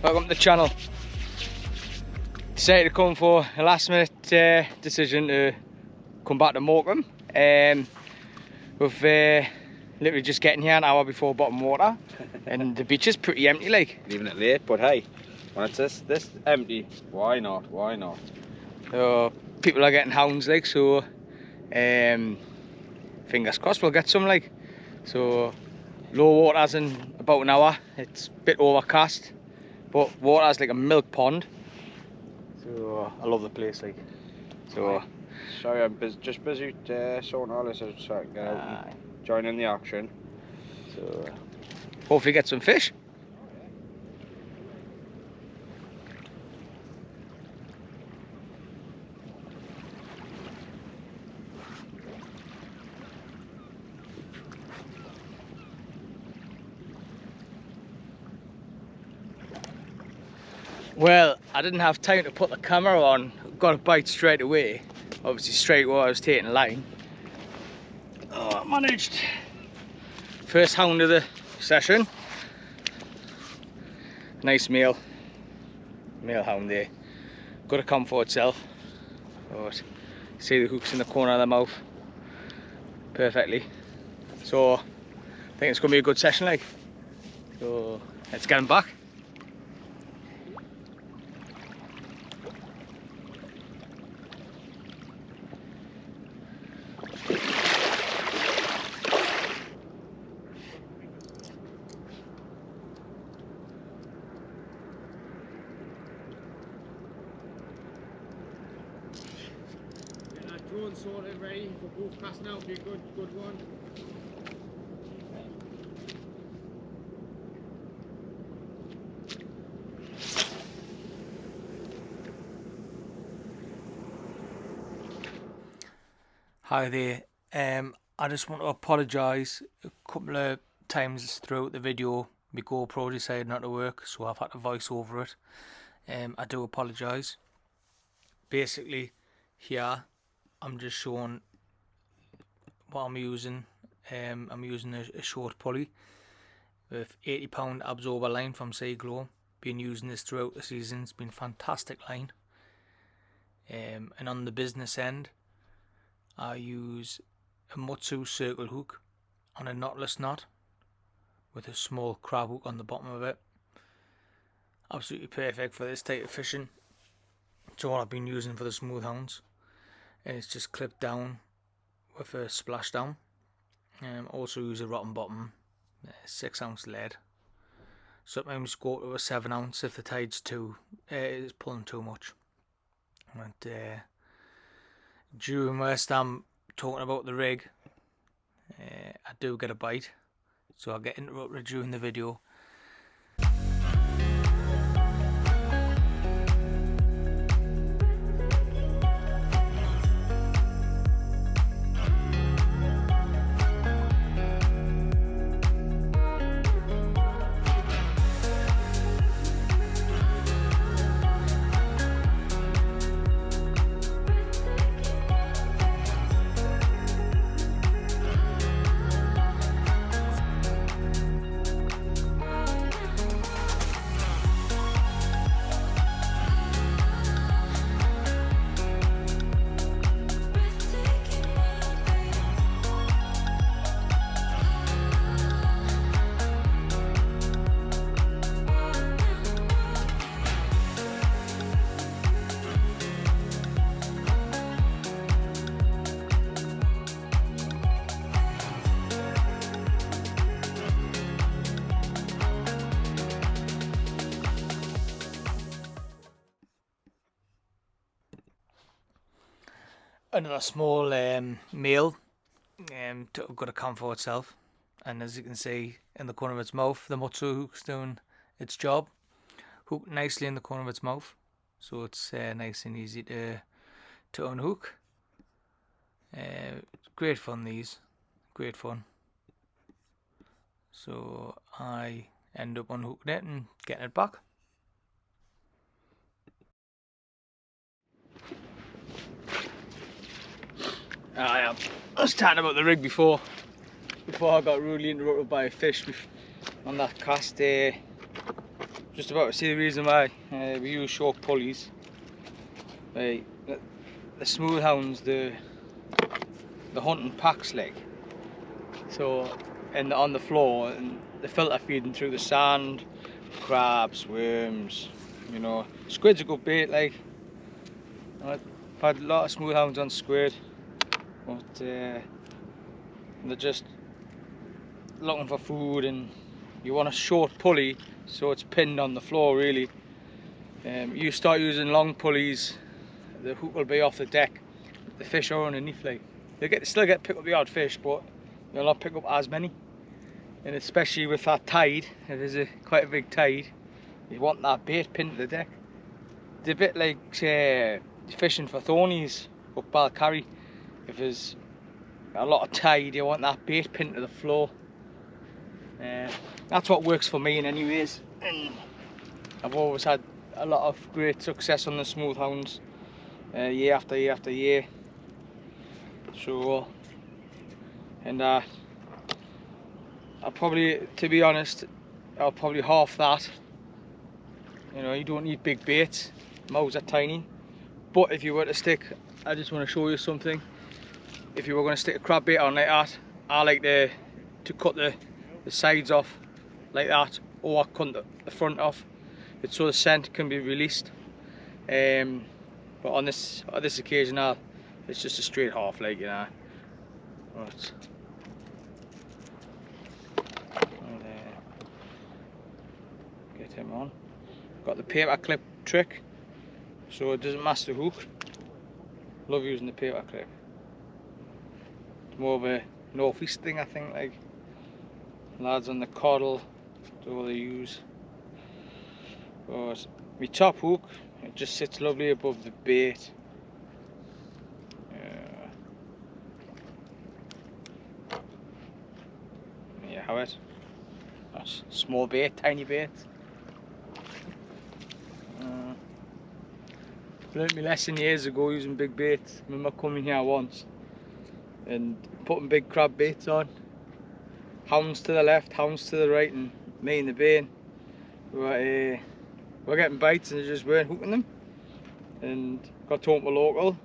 welcome to the channel. Decided to come for a last minute decision to come back to Morecambe. We've literally just getting here an hour before bottom water and the beach is pretty empty like. Leaving it late, but hey, when it's this empty, why not? So people are getting hounds like, so fingers crossed we'll get some like. So low water's in about an hour. It's a bit overcast, but water's like a milk pond. So I love the place like. So sorry, I'm just busy sorting all this out so I can get out and join in the action. So hopefully get some fish. Well, I didn't have time to put the camera on. Got a bite straight away. Obviously straight where I was taking line. Oh, I managed. First hound of the session. Nice male hound there. Got to come for itself. But see the hooks in the corner of the mouth perfectly. So I think it's going to be a good session like. So let's get him back. Drone sorted, ready for both casting out. Be a good one. Hi there. I just want to apologise. A couple of times throughout the video my GoPro decided not to work, so I've had to voice over it. I do apologise. Basically here I'm just showing what I'm using. I'm using a short pulley with 80 pound absorber line from Seaglow. Been using this throughout the season. It's been fantastic line. And on the business end I use a Mutsu circle hook on a knotless knot with a small crab hook on the bottom of it. Absolutely perfect for this type of fishing. It's all I've been using for the Smoothounds. And it's just clipped down with a splashdown. Also use a rotten bottom 6 ounce lead. Sometimes go to a 7 ounce if the tide's is pulling too much. And during whilst I'm talking about the rig, I do get a bite, so I'll get interrupted during the video. Another small male got a come for itself, and as you can see in the corner of its mouth, the Mutsu hook's doing its job. Hooked nicely in the corner of its mouth, so it's nice and easy to unhook. Great fun, these, great fun. So I end up unhooking it and getting it back. I was chatting about the rig before I got rudely interrupted by a fish on that cast just about to see the reason why we use short pulleys. Right, the Smoothounds, the hunting packs like. So, and on the floor, and the filter feeding through the sand, crabs, worms, you know. Squid's a good bait, like. I've had a lot of Smoothounds on squid, but they're just looking for food, and you want a short pulley so it's pinned on the floor really. You start using long pulleys, the hook will be off the deck, the fish are underneath, like. You'll still pick up the odd fish, but you'll not pick up as many. And especially with that tide, if there's quite a big tide, you want that bait pinned to the deck. It's a bit like fishing for thornies up Balcarry. If there's a lot of tide, you want that bait pinned to the floor. That's what works for me in anyways. And I've always had a lot of great success on the Smoothounds, year after year after year. So, and I'll probably, to be honest, I'll probably half that. You know, you don't need big baits, mouths are tiny. But if you were to stick, I just want to show you something. If you were going to stick a crab bait on like that, I like to cut the sides off like that, or cut the front off, it's so the scent can be released. But on this occasion, it's just a straight half, like, you know. Right. Get him on. Got the paper clip trick, so it doesn't mask the hook. Love using the paper clip. It's more of a northeast thing, I think, like. Lads on the coddle, that's all they use. But my top hook, it just sits lovely above the bait. There you have it. That's small bait, tiny bait. Learned my lesson years ago using big baits. I remember coming here once and putting big crab baits on. Hounds to the left, hounds to the right, and me in the bin. We're getting bites and they just weren't hooking them. And got talking to a local.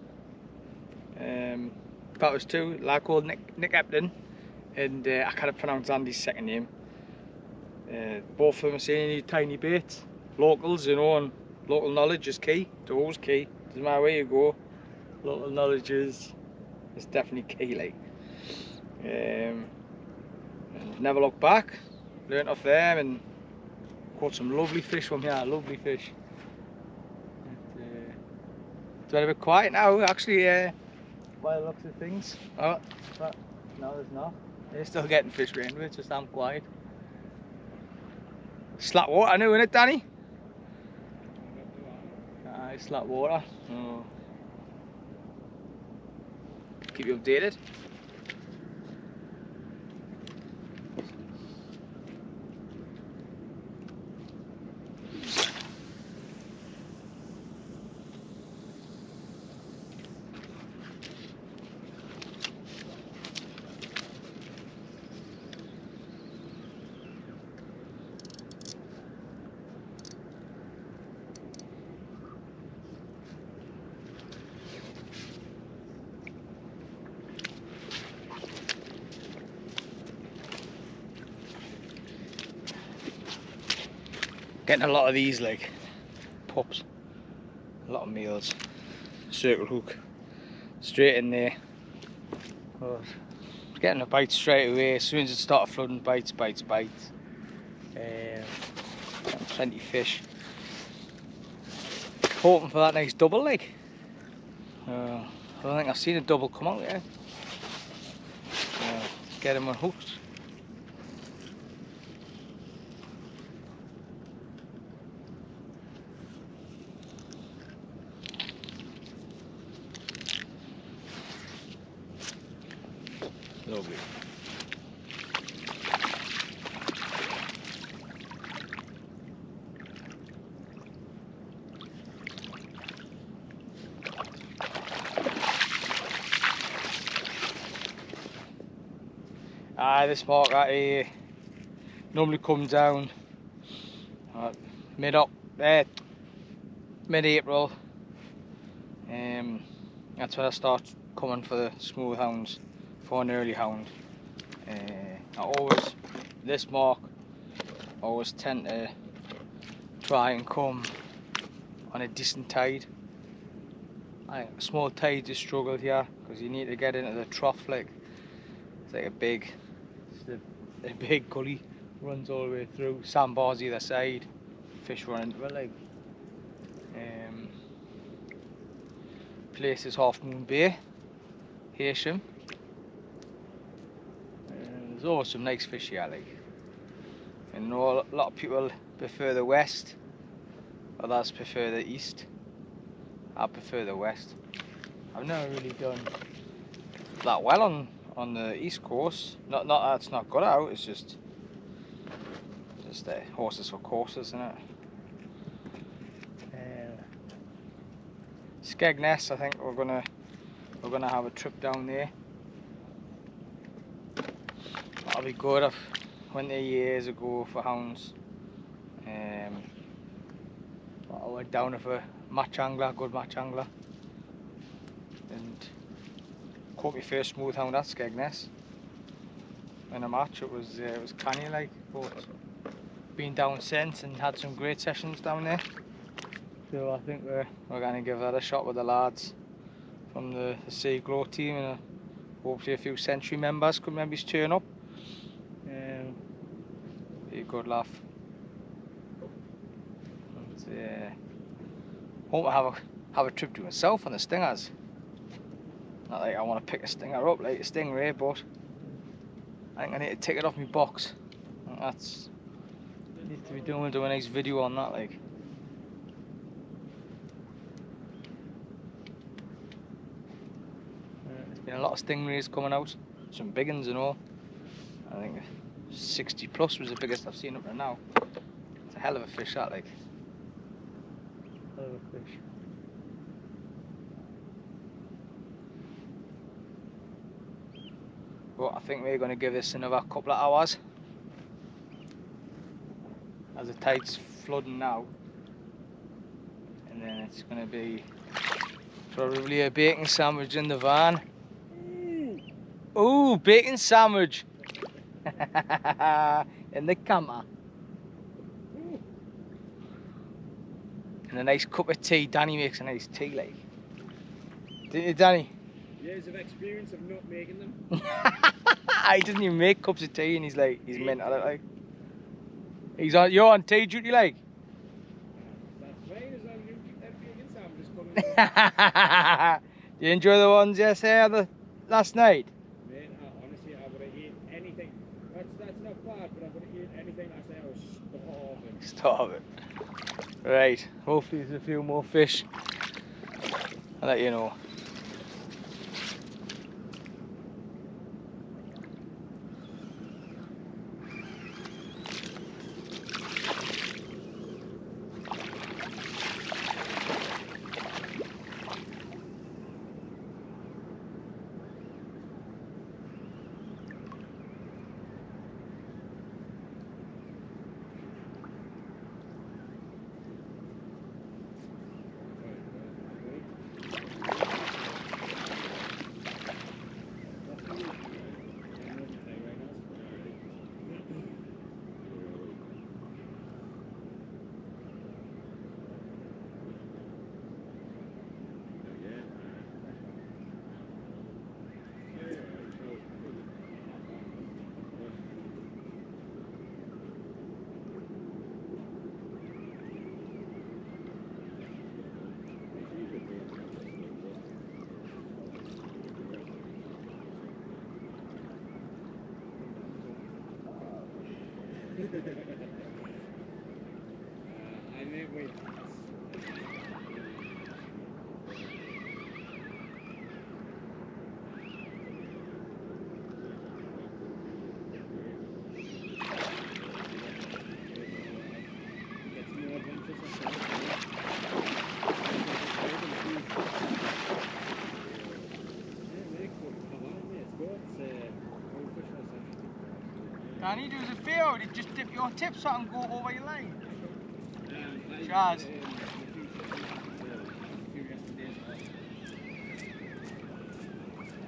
That was two, a lad called Nick Epton, and I can't pronounce Andy's second name. Both of them are saying you need tiny baits. Locals, you know, and local knowledge is key. It's always key. Doesn't matter where you go. Local knowledge is definitely key, like. And never look back. Learned off them and caught some lovely fish from here. Lovely fish. It's been a bit quiet now, actually. By the looks of things. Oh, but no, there's not. They're still getting fish rainwear. It's just I'm quiet. Slack water, I know, innit, Danny? It's slack water. Oh. Keep you updated. Getting a lot of these, like pups, a lot of meals. Circle hook straight in there. But getting a bite straight away as soon as it started flooding. Bites. Plenty of fish. Hoping for that nice double, like. I don't think I've seen a double come out yet. Get him unhooked. Lovely. This mark right here normally comes down mid-April. That's when I start coming for the Smoothounds for an early hound. This mark, I always tend to try and come on a decent tide. I think small tides is struggle here because you need to get into the trough. Like it's like a big gully runs all the way through, sandbars either side, fish run into it. Like place is Halfmoon Bay, Heysham. There's always some nice fish here. Like, I know a lot of people prefer the west, others prefer the east. I prefer the west. I've never really done that well on the east coast. Not that it's not good out. It's just horses for courses, isn't it? Skegness. I think we're gonna have a trip down there. That'll be good. I went there years ago for hounds. I went down with a match angler, good match angler, and caught my first smoothhound at Skegness. In a match, it was canny like, but been down since and had some great sessions down there. So I think we're going to give that a shot with the lads from the Sea Glow team, and hopefully a few Century members could maybe turn up. Be a good laugh. And, hope I have a trip to myself on the stingers. Not like I want to pick a stinger up like a stingray, but I think I need to take it off my box. That's need to be doing a nice video on that. Like, there's been a lot of stingrays coming out, some big ones and all. I think 60 plus was the biggest I've seen up to now. It's a hell of a fish, that, like. Hell of a fish. But I think we're going to give this another couple of hours, as the tide's flooding now, and then it's going to be probably a bacon sandwich in the van. Ooh, bacon sandwich in the camper, and a nice cup of tea. Danny makes a nice tea, like, didn't you, Danny? Years of experience of not making them. He doesn't even make cups of tea, and he's meant at it, like. You're on tea duty, like. That's fine, as long as you keep that bacon sandwich coming. Do you enjoy the ones yesterday, last night? Mate, honestly, I would have eaten anything. That's not bad, but I would have eaten anything last night. I was starving. Starving. Right, hopefully there's a few more fish. I'll let you know. I meant wait. Danny, do us a favour, just dip your tips out and go over your line. Chad.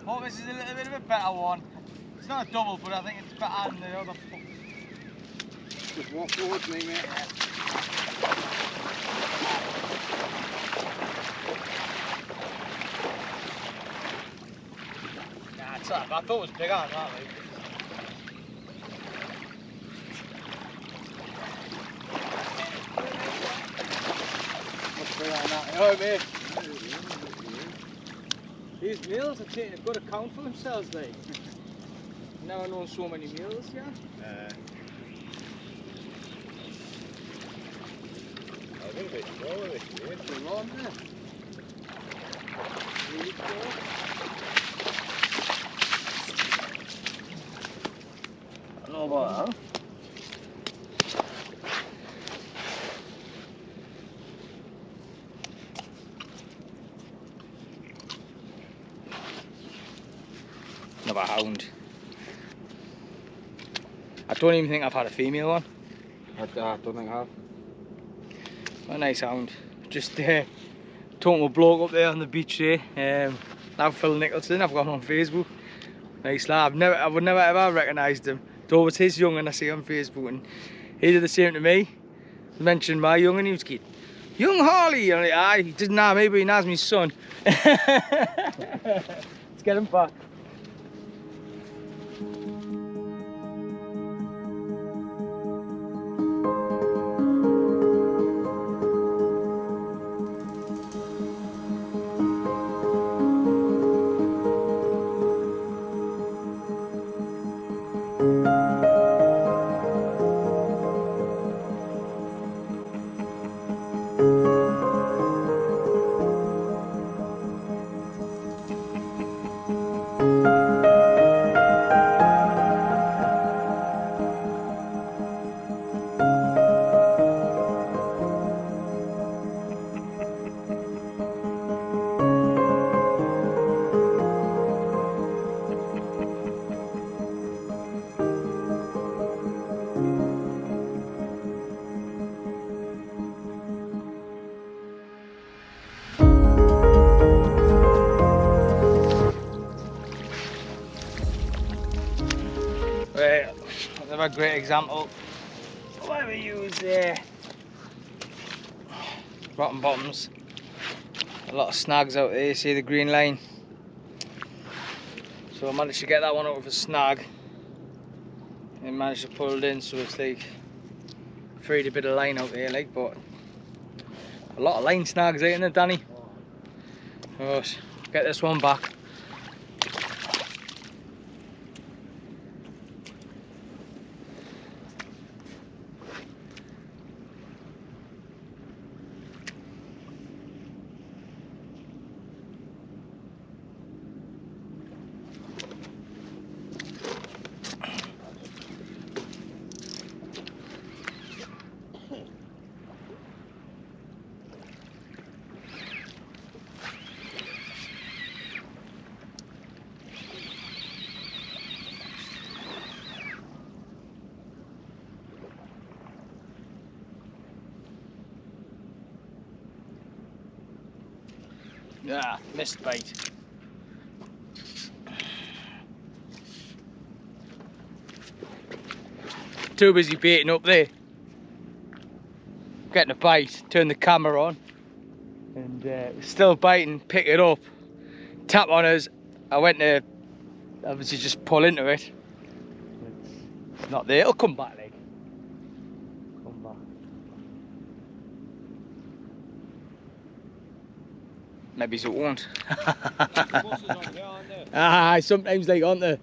Oh, this is a little bit of a better one. It's not a double, but I think it's better than the other. Just walk towards me, mate. Nah, it's not. I thought it was bigger than that, like. Much bigger than that. Oh, mate. These meals are taking a good account for themselves, like. Never known so many meals, yeah. I think they should go this way. They're on there. Really cool. I don't know about that. Another hound. I don't even think I've had a female one. I don't think I have. A nice hound. Just talking to a bloke up there on the beach there. Now Phil Nicholson, I've got him on Facebook. Nice lad. I would never ever recognised him. Though it's his young and I see him on Facebook, and he did the same to me. He mentioned my young and he was keen. Young Harley! And I'm like, aye, he doesn't know me, but he knows me son. Let's get him back. A great example why we use rotten bottoms. A lot of snags out there, you see the green line. So I managed to get that one out of a snag and managed to pull it in, so it's like freed a bit of line out there, like, but a lot of line snags out in there, Danny. Right, get this one back. Ah, missed bait. Too busy baiting up there. Getting a bite, turn the camera on, and still biting, pick it up, tap on us. I went to obviously just pull into it. It's not there, it'll come back, like. Come back. Maybe it won't. Ah, sometimes they aren't there.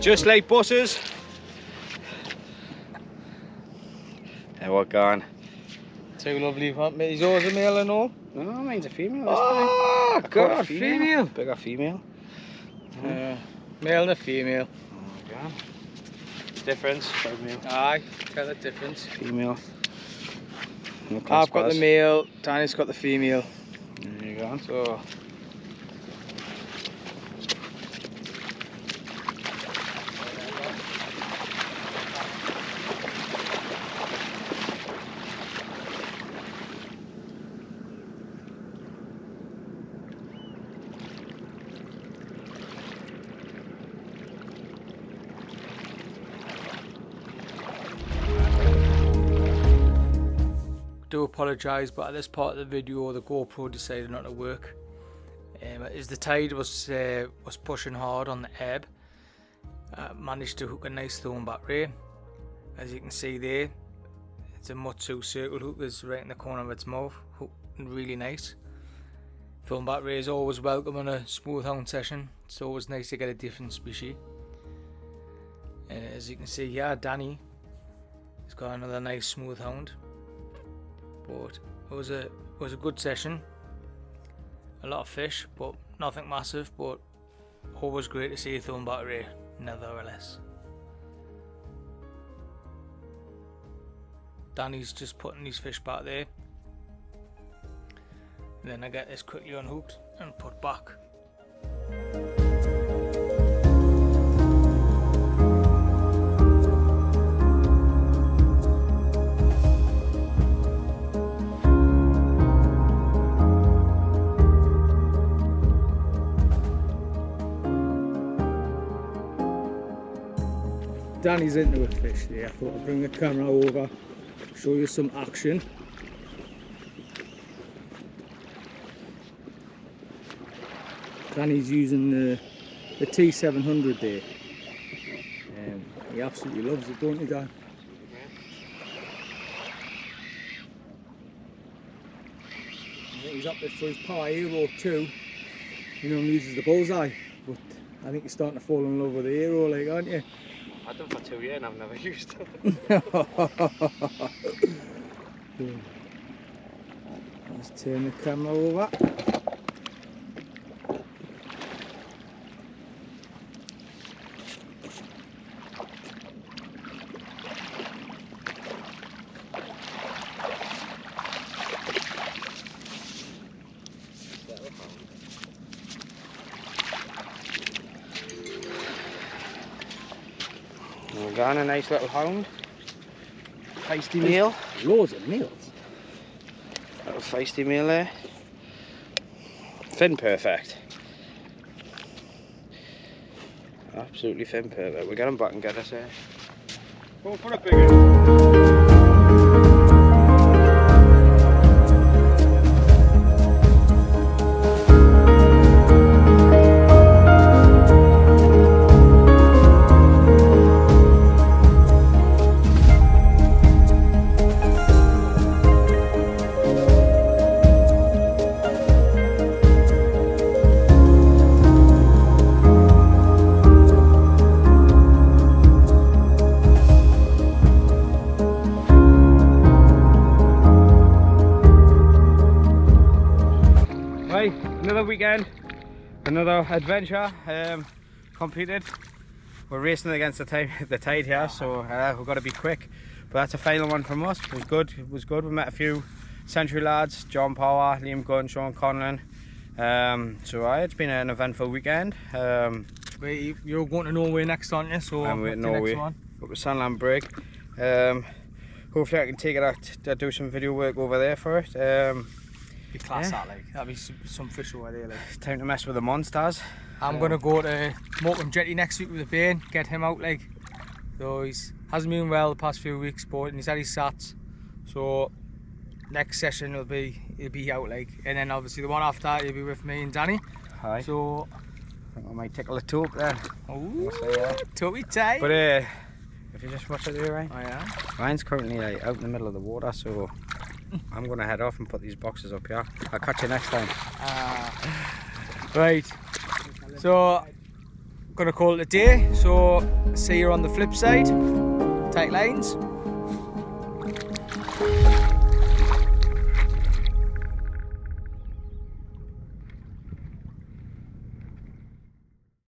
Just like buses. Hey, what gone? Two lovely is yours a male and all? No, mine's a female. Oh, God, female. Bigger female. Male and a female. Oh, God. Difference. Female. Aye, tell the difference. Female. I've got the male, Danny's got the female. There you go. So do apologise, but at this part of the video the GoPro decided not to work. As the tide was pushing hard on the ebb, I managed to hook a nice thornback ray. As you can see there, it's a Mutsu circle hook that's right in the corner of its mouth, hooked really nice. Thornback ray is always welcome on a Smoothound session. It's always nice to get a different species. And as you can see here, Danny has got another nice Smoothound. But it was a good session. A lot of fish, but nothing massive. But always great to see a thornback ray, nevertheless. Danny's just putting these fish back there. And then I get this quickly unhooked and put back. Danny's into a fish there. I thought I'd bring the camera over, show you some action. Danny's using the T700 there. He absolutely loves it, don't he, Dan? Yeah, he's up there for his Power Hero 2. He normally uses the bullseye, but I think he's starting to fall in love with the Hero, like, aren't you? I've done for 2 years and I've never used it. Let's turn the camera over. We've got a nice little hound. Feisty male. Loads of males. Little feisty male there. Fin perfect. Absolutely fin perfect. We'll get him back and get us there. Go for a big one. Right, another weekend, another adventure completed. We're racing against the tide here, so we've got to be quick. But that's a final one from us. It was good. It was good. We met a few Century lads: John Power, Liam Gunn, Sean Conlon. So it's been an eventful weekend. Wait, you're going to Norway next, aren't you? So I'm with Norway. Up with Sandland Brig. Hopefully I can take it out to do some video work over there for it. Be class, that, like. That'd be some fish over there, like. Time to mess with the monsters. I'm gonna go to Morecambe Jetty next week with the Bane, get him out, like. So hasn't been well the past few weeks, but he's had his sats. So next session he'll be out, like, and then obviously the one after that he'll be with me and Danny. Hi. So I think I might tickle a toe up there. Oh, toey tight. But if you just watch it there, right? I am. Mine's currently out in the middle of the water, so I'm gonna head off and put these boxes up here. I'll catch you next time. Right. So gonna call it a day. So see you on the flip side. Tight lines.